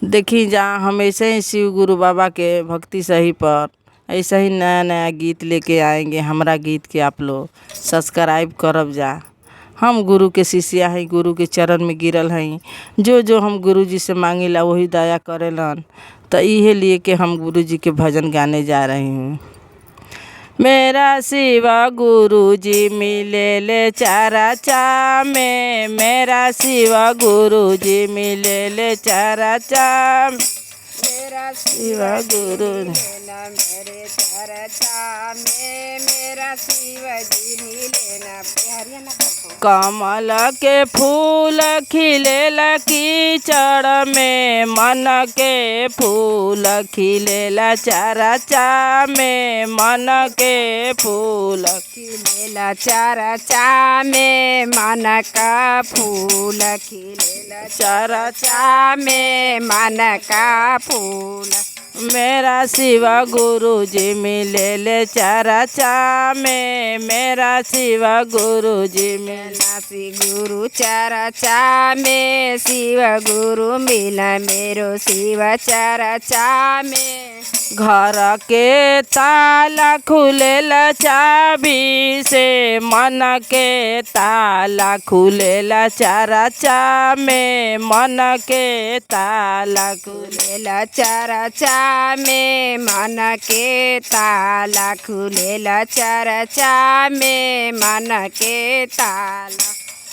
देखी जहाँ हमेशा ही शिव गुरु बाबा के भक्ति सही पर ऐसा ही नया नया गीत लेके आएंगे। हमारा गीत के आप लोग सब्सक्राइब करब जा। हम गुरु के शिष्या हैं, गुरु के चरण में गिरल हैं। जो जो हम गुरु जी से मांगिला वही दया करेलन। तो इहे लिए के हम गुरु जी के भजन गाने जा रही हूँ। मेरा शिवा गुरु जी मिले ले चारा चा में, मेरा शिवा गुरु जी मिले ले चारा चा। मेरा शिवा गुरु लेना मेरे चारा चा में, मेरा शिवा जी मिले ना प्यारिया ना। कमल के फूल खिलेला कीचड़ में, मन के फूल खिलेला चारा चा में, मन के फूल खिलेला चारा चा में, मन का फूल खिलेला चारा चा में, मन का फूल। मेरा शिवा गुरु जी मिले ले चारा चा में, मेरा शिवा गुरु जी मिला सी गुरु चारा चा में, शिवा गुरु मिला मेरो शिवा चारा चा में। घर के ताला खुलेला चाबी से, मन के ताला खुलेला चारा चा में, मन के ताला खुलेला चारा चा में, मन के ताला खुलेला चारा चा में, मन के ताला।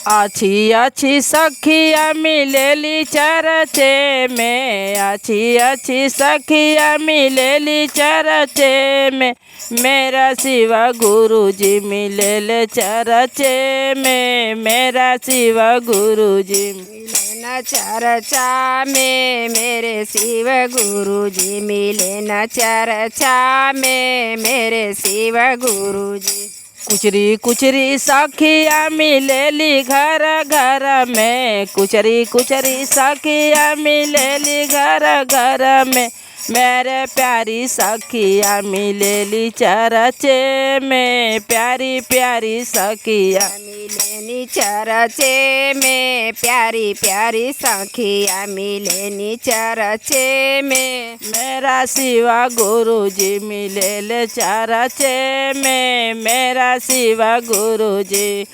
अच्छी अच्छी सखिया मिलेली चरचे में, अच्छी अच्छी सखिया मिलेली चरचे में, मेरा शिवा गुरु जी मिले ले चरचे में, मेरा शिवा गुरु जी मिले न चरचा में, मेरे शिव गुरु जी मिले न चरचा में, मेरे शिव गुरु जी। कुचरी कुचरी सखिया मिलेली घर घर में, कुचरी कुचरी सखिया मिलेली घर घर में, मेरे प्यारी सखिया मिलेली चरचे में, प्यारी प्यारी सखिया मिलेनी चरचे में, प्यारी प्यारी सखिया मिलेनी चरचे में। मेरा शिवा गुरु जी मिले ले चरचे में, मेरा शिवा गुरु जी।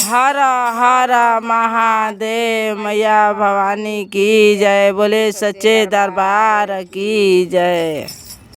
हर हर महादेव, मैया भवानी की जय, बोले सच्चे दरबार की जय।